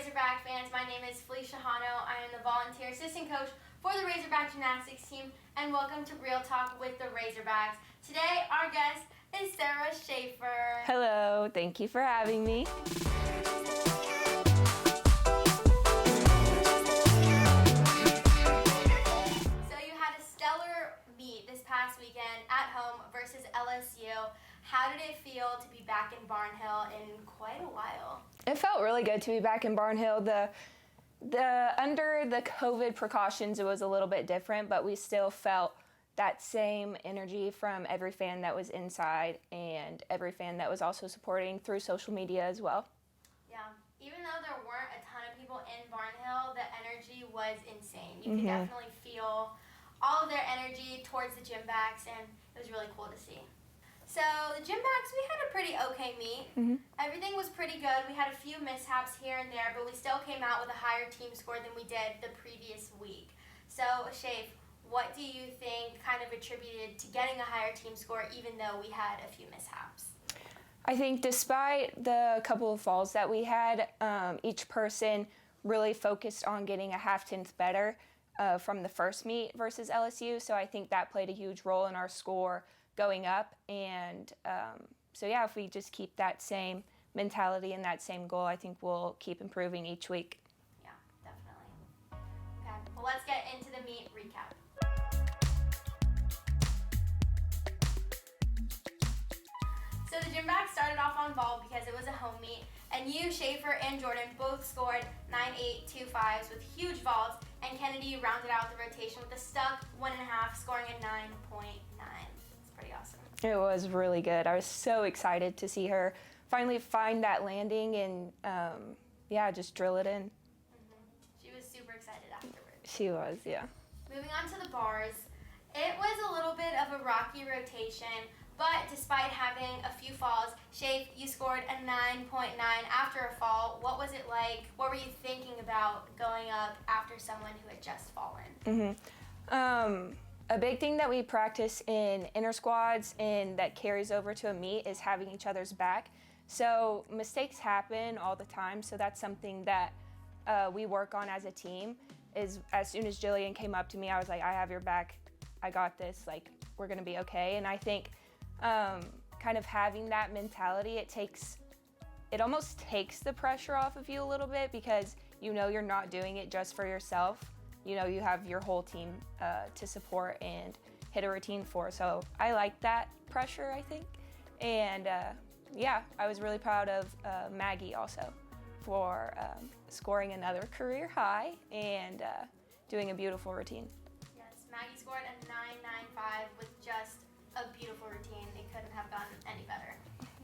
Razorback fans? My name is Felicia Hano. I am the volunteer assistant coach for the Razorback gymnastics team, and welcome to Real Talk with the Razorbacks. Today, our guest is Shaffer. Hello, thank you for having me. So you had a stellar meet this past weekend at home versus LSU. How did it feel to be back in Barnhill in quite a while? It felt really good to be back in Barnhill. Under the COVID precautions, it was a little bit different, but we still felt that same energy from every fan that was inside and every fan that was also supporting through social media as well. Yeah, even though there weren't a ton of people in Barnhill, the energy was insane. You could definitely feel all of their energy towards the Gymbacks, and it was really cool to see. So the Gymbacks, we had a pretty okay meet. Everything was pretty good. We had a few mishaps here and there, but we still came out with a higher team score than we did the previous week. So, Shaf, what do you think kind of attributed to getting a higher team score even though we had a few mishaps? I think despite the couple of falls that we had, each person really focused on getting a half-tenth better from the first meet versus LSU, so I think that played a huge role in our score going up. And so yeah, if we just keep that same mentality and that same goal, I think we'll keep improving each week. Yeah, definitely. Okay, well, let's get into the meet recap. So the Gymback started off on ball because it was a home meet, and you, Shaffer, and Jordan both scored 9-8, 2-5s with huge vaults, and Kennedy rounded out the rotation with a stuck 1.5, scoring a 9.9. It's pretty awesome. It was really good. I was so excited to see her finally find that landing and just drill it in. She was super excited afterwards. She was, yeah. Moving on to the bars, it was a little bit of a rocky rotation, but despite having a few falls, Shaf, you scored a 9.9 after a fall. What was it like? What were you thinking about going up after someone who had just fallen? A big thing that we practice in inner squads and that carries over to a meet is having each other's back. So mistakes happen all the time, so that's something that we work on as a team. Is as soon as Jillian came up to me, I was like, I have your back, I got this, like, we're gonna be okay. And I think kind of having that mentality, it almost takes the pressure off of you a little bit, because you know you're not doing it just for yourself. You know, you have your whole team to support and hit a routine for. So I like that pressure, I think. And I was really proud of Maggie also for scoring another career high and doing a beautiful routine. Yes, Maggie scored a 9.95 with just a beautiful routine. It couldn't have gone any better.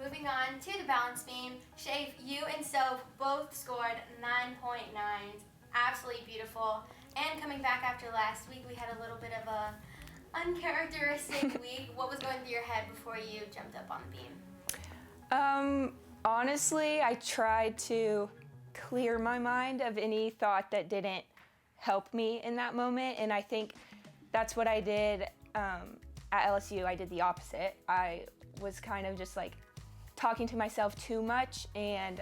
Moving on to the balance beam, Shaf, you and Soph both scored 9.9s. Absolutely beautiful. And coming back after last week, we had a little bit of a uncharacteristic week. What was going through your head before you jumped up on the beam? Honestly, I tried to clear my mind of any thought that didn't help me in that moment, and I think that's what I did at LSU. I did the opposite. I was kind of just like talking to myself too much and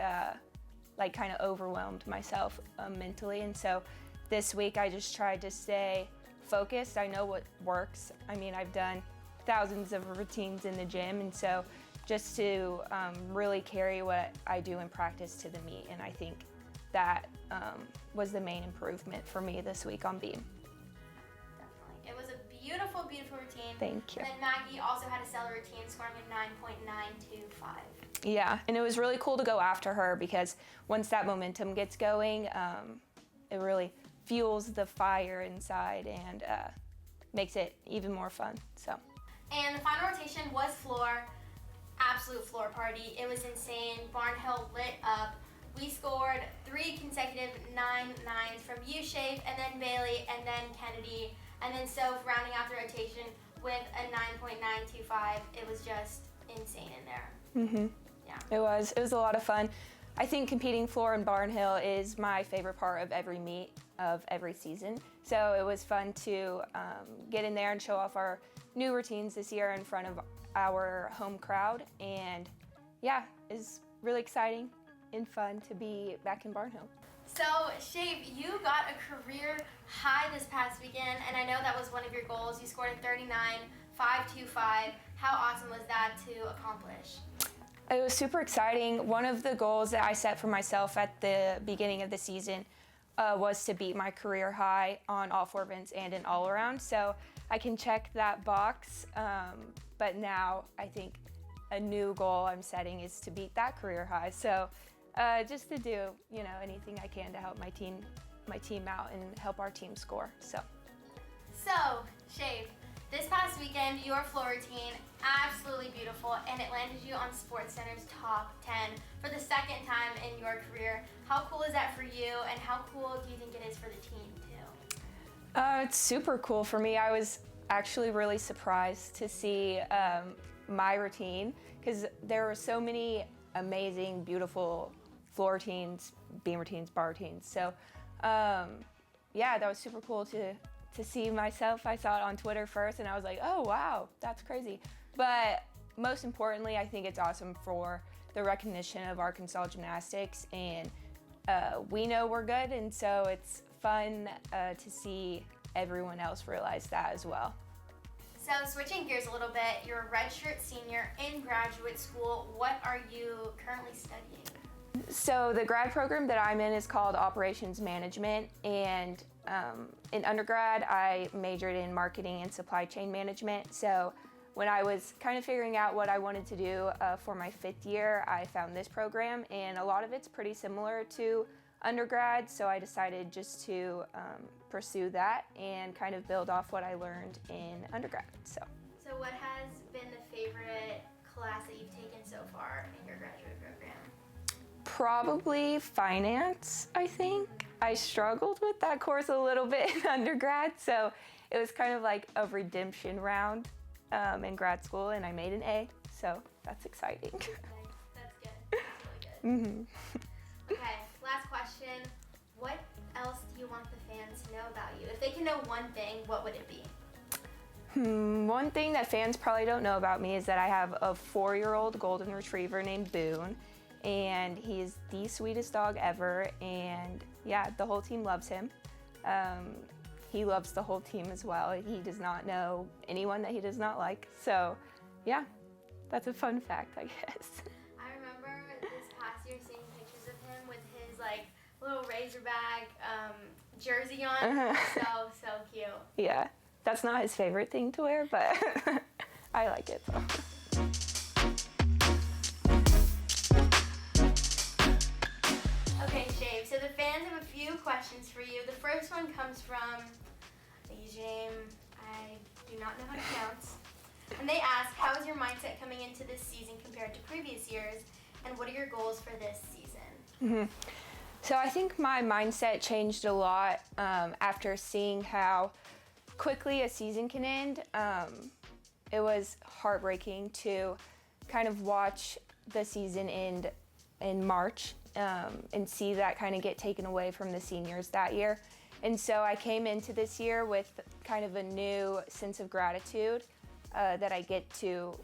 kind of overwhelmed myself mentally, and so this week I just tried to stay focused. I know what works. I mean, I've done thousands of routines in the gym, and so just to really carry what I do in practice to the meet, and I think that was the main improvement for me this week on beam. Definitely. It was a beautiful, beautiful routine. Thank you. And then Maggie also had a stellar routine, scoring a 9.925. Yeah, and it was really cool to go after her, because once that momentum gets going, it really fuels the fire inside and makes it even more fun. So. And the final rotation was floor. Absolute floor party. It was insane. Barnhill lit up. We scored 3 consecutive 9.9s from you, Shaf, and then Bailey, and then Kennedy, and then Soph rounding out the rotation with a 9.925. It was just insane in there. Yeah. It was a lot of fun. I think competing floor in Barnhill is my favorite part of every meet of every season. So it was fun to get in there and show off our new routines this year in front of our home crowd, and yeah, it's really exciting. and fun to be back in Barnhill. So, Shape, you got a career high this past weekend, and I know that was one of your goals. You scored a 39.525. How awesome was that to accomplish? It was super exciting. One of the goals that I set for myself at the beginning of the season was to beat my career high on all 4 events and in all around. So I can check that box. But now I think a new goal I'm setting is to beat that career high. So just to do, anything I can to help my team out and help our team score. So Shape, this past weekend, your floor routine, absolutely beautiful, and it landed you on SportsCenter's top 10 for the second time in your career. How cool is that for you, and how cool do you think it is for the team, too? It's super cool for me. I was actually really surprised to see my routine, because there were so many amazing, beautiful floor routines, beam routines, bar routines. So, that was super cool to see myself. I saw it on Twitter first, and I was like, oh, wow, that's crazy. But most importantly, I think it's awesome for the recognition of Arkansas gymnastics, and we know we're good, and so it's fun to see everyone else realize that as well. So switching gears a little bit, you're a Redshirt-senior in graduate school. What are you currently studying? So the grad program that I'm in is called Operations Management, and in undergrad I majored in marketing and supply chain management. So when I was kind of figuring out what I wanted to do for my 5th year, I found this program, and a lot of it's pretty similar to undergrad, so I decided just to pursue that and kind of build off what I learned in undergrad. So what has been the favorite class that you've taken so far in your graduate program? Probably finance, I think. I struggled with that course a little bit in undergrad, so it was kind of like a redemption round in grad school, and I made an A, so that's exciting. Nice. That's good. That's really good. Okay, last question. What else do you want the fans to know about you? If they can know one thing, what would it be? One thing that fans probably don't know about me is that I have a 4-year-old golden retriever named Boone, and he is the sweetest dog ever, and the whole team loves him. He loves the whole team as well. He does not know anyone that he does not like, so that's a fun fact, I guess. I remember this past year seeing pictures of him with his little Razorback jersey on. So cute. Yeah, that's not his favorite thing to wear, but I like it though. Okay, Shave, so the fans have a few questions for you. The first one comes from a username I do not know how to pronounce. And they ask, how is your mindset coming into this season compared to previous years, and what are your goals for this season? So I think my mindset changed a lot after seeing how quickly a season can end. It was heartbreaking to kind of watch the season end in March and see that kind of get taken away from the seniors that year. And so I came into this year with kind of a new sense of gratitude that I get to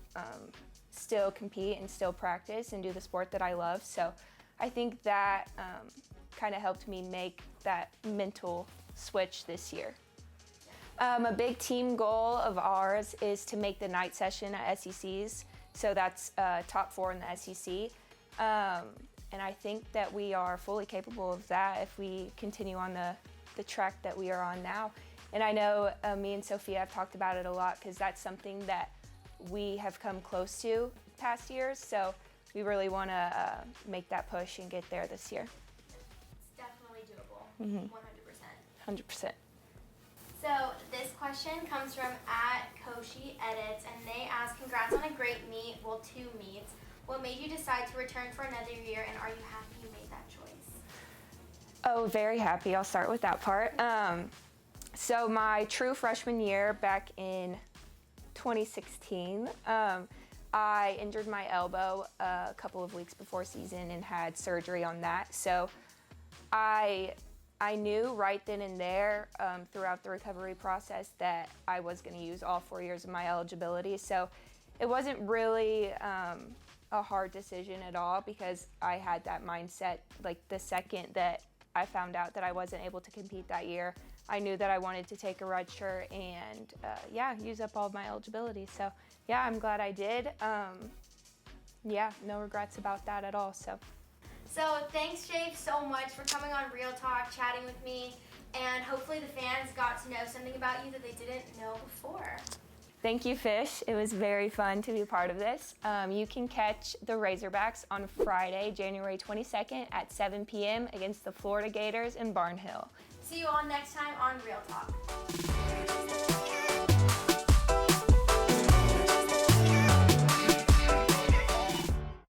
still compete and still practice and do the sport that I love. So I think that kind of helped me make that mental switch this year. A big team goal of ours is to make the night session at SECs. So that's top 4 in the SEC. And I think that we are fully capable of that if we continue on the track that we are on now. And I know me and Sophia have talked about it a lot because that's something that we have come close to past years. So we really want to make that push and get there this year. It's definitely doable, 100%. 100%. So this question comes from @Koshi Edits, and they ask, congrats on a great meet, 2 meets. What made you decide to return for another year, and are you happy you made that choice? Oh, very happy. I'll start with that part. So my true freshman year back in 2016, I injured my elbow a couple of weeks before season and had surgery on that. So I knew right then and there throughout the recovery process that I was going to use all 4 years of my eligibility. So it wasn't really a hard decision at all, because I had that mindset like the second that I found out that I wasn't able to compete that year. I knew that I wanted to take a red shirt and use up all of my eligibility. So yeah, I'm glad I did. No regrets about that at all. So thanks, Jake, so much for coming on Real Talk, chatting with me, and hopefully the fans got to know something about you that they didn't know before. thank you, Fish. It was very fun to be a part of this. You can catch the Razorbacks on Friday, January 22nd at 7 p.m. against the Florida Gators in Barnhill. See you all next time on Real Talk.